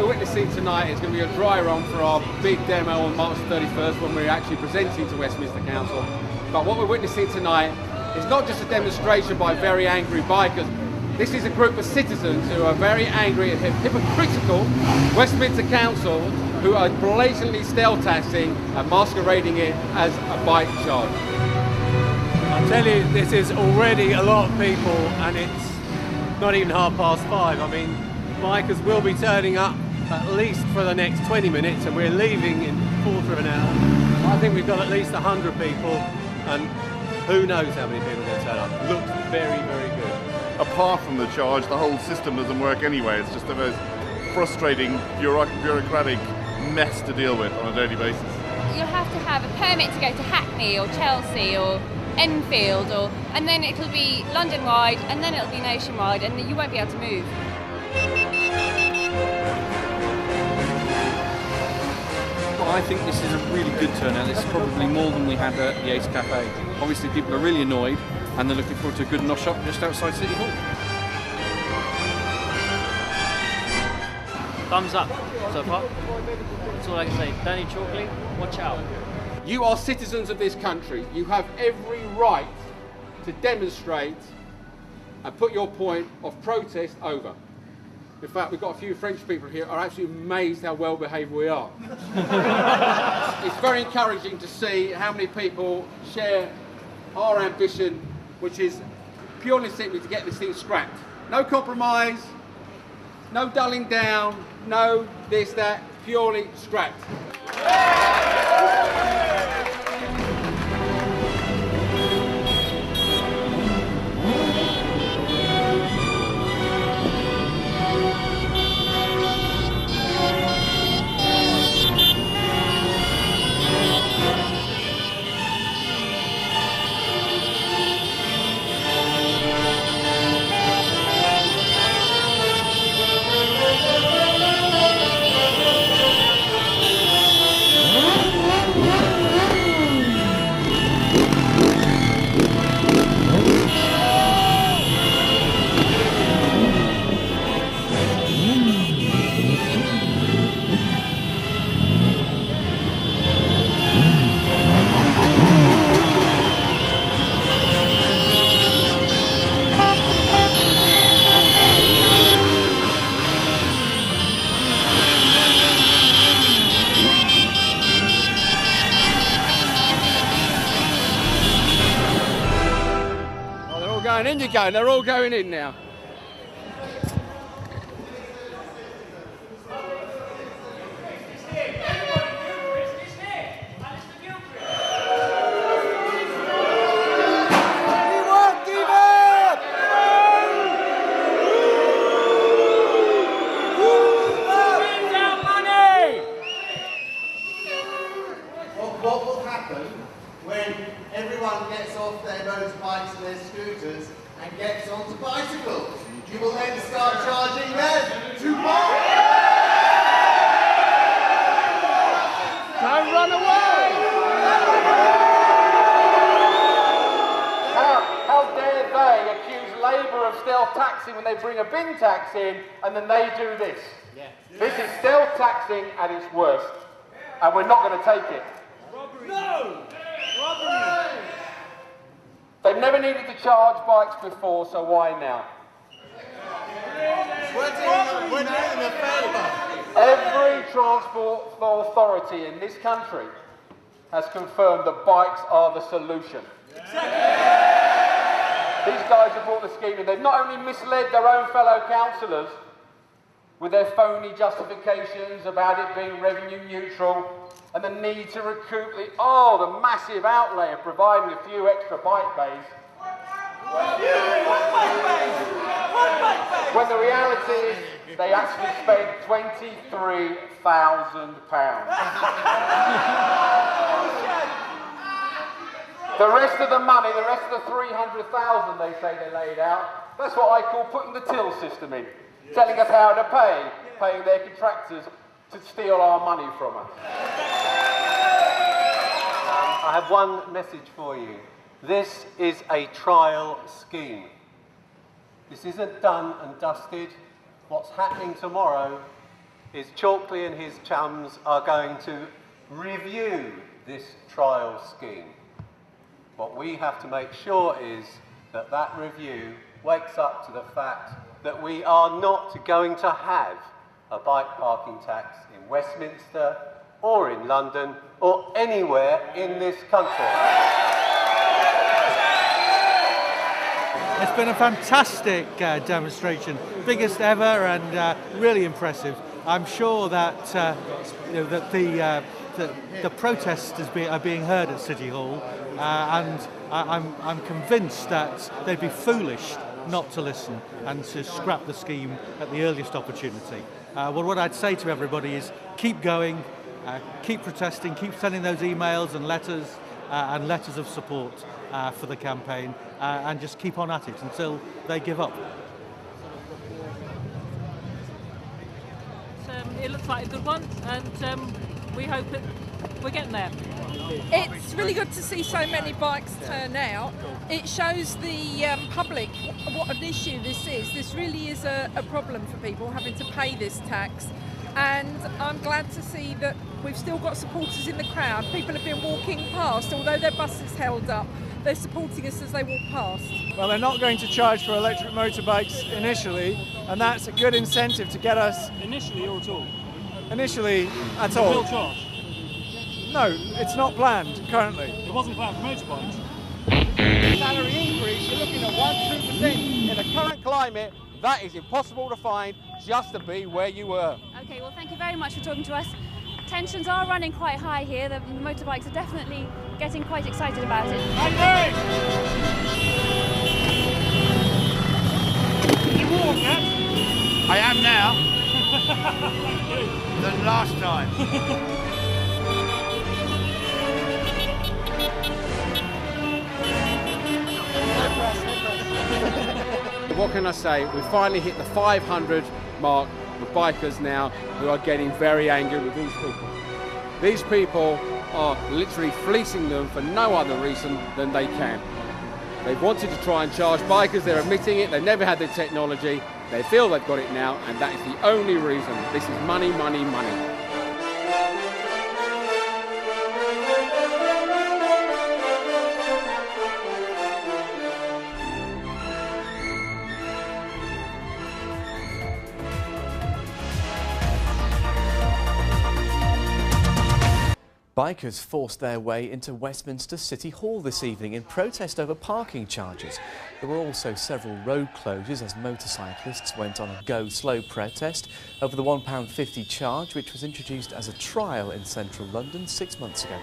we're witnessing tonight is going to be a dry run for our big demo on March 31st when we're actually presenting to Westminster Council. But what we're witnessing tonight is not just a demonstration by very angry bikers. This is a group of citizens who are very angry and hypocritical Westminster Council who are blatantly stealth taxing and masquerading it as a bike charge. I tell you, this is already a lot of people, and it's not even 5:30. I mean, bikers will be turning up at least for the next 20 minutes, and we're leaving in a quarter of an hour. I think we've got at least 100 people, and who knows how many people are going to turn up. Looks very, very good. Apart from the charge, the whole system doesn't work anyway. It's just the most frustrating, bureaucratic mess to deal with on a daily basis. You'll have to have a permit to go to Hackney or Chelsea or Enfield, and then it'll be London-wide, and then it'll be nationwide, and you won't be able to move. Well, I think this is a really good turnout. This is probably more than we had at the Ace Cafe. Obviously people are really annoyed and they're looking forward to a good nosh up just outside City Hall. Thumbs up so far. That's all I can say. Danny Chalkley, watch out. You are citizens of this country. You have every right to demonstrate and put your point of protest over. In fact, we've got a few French people here who are absolutely amazed how well behaved we are. It's very encouraging to see how many people share our ambition, which is purely simply to get this thing scrapped. No compromise, no dulling down, no this, that, purely scrapped. In you go, they're all going in now. What will happen when everyone gets off their motorbikes and their scooters and gets onto bicycles? You will then start charging them to park. Don't run away! How dare they accuse Labour of stealth taxing when they bring a bin tax in and then they do this? Yeah. This is stealth taxing at its worst, and we're not going to take it. Robbery. No! Robbery! They've never needed to charge bikes before, so why now? We're doing them a favour. Every transport authority in this country has confirmed that bikes are the solution. These guys have brought the scheme in. They've not only misled their own fellow councillors with their phony justifications about it being revenue neutral and the need to recoup the massive outlay of providing a few extra bike bays. When the reality is they actually spent £23,000. The rest of the money, the rest of the 300,000 they say they laid out, that's what I call putting the till system in, telling us how to pay, paying their contractors to steal our money from us. I have one message for you. This is a trial scheme. This isn't done and dusted. What's happening tomorrow is Chalkley and his chums are going to review this trial scheme. What we have to make sure is that that review wakes up to the fact that we are not going to have a bike parking tax in Westminster or in London or anywhere in this country. It's been a fantastic demonstration, biggest ever and really impressive. I'm sure that, the protests are being heard at City Hall, and I'm convinced that they'd be foolish not to listen and to scrap the scheme at the earliest opportunity. Well, what I'd say to everybody is keep going, keep protesting, keep sending those emails and letters of support for the campaign, and just keep on at it until they give up. It looks like a good one, and we hope that we're getting there. It's really good to see so many bikes turn out. It shows the public what an issue this is. This really is a problem for people having to pay this tax. And I'm glad to see that we've still got supporters in the crowd. People have been walking past, although their bus is held up. They're supporting us as they walk past. Well, they're not going to charge for electric motorbikes initially, and that's a good incentive to get us... Initially or at all? Initially at all. Will charge? No, it's not planned currently. It wasn't planned for motorbikes? Salary increase, you're looking at 1-2%. In the current climate, that is impossible to find just to be where you were. Okay, well thank you very much for talking to us. Tensions are running quite high here. The motorbikes are definitely getting quite excited about it. You warm yet? I am now. Than last time. What can I say? We finally hit the 500 mark with bikers now who are getting very angry with these people. These people are literally fleecing them for no other reason than they can. They've wanted to try and charge bikers, they're admitting it, they've never had the technology, they feel they've got it now, and that is the only reason. This is money, money, money. Bikers forced their way into Westminster City Hall this evening in protest over parking charges. There were also several road closures as motorcyclists went on a go-slow protest over the £1.50 charge, which was introduced as a trial in central London 6 months ago.